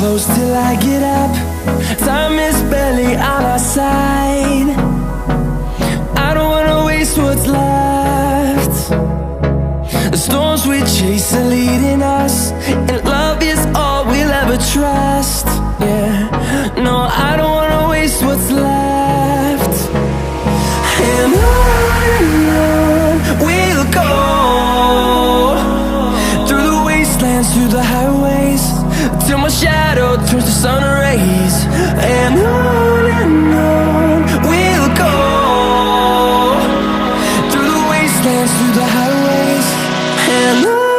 close till I get up. Time is barely on our side. I don't wanna waste what's left. The storms we chase are leading us, and love is all we'll ever trust. Yeah, no, I don't wanna waste what's left. And on we'll go, through the wastelands, through the highways, till my shadow turns to sun rays. And on we'll go, through the wastelands, through the highways, and on.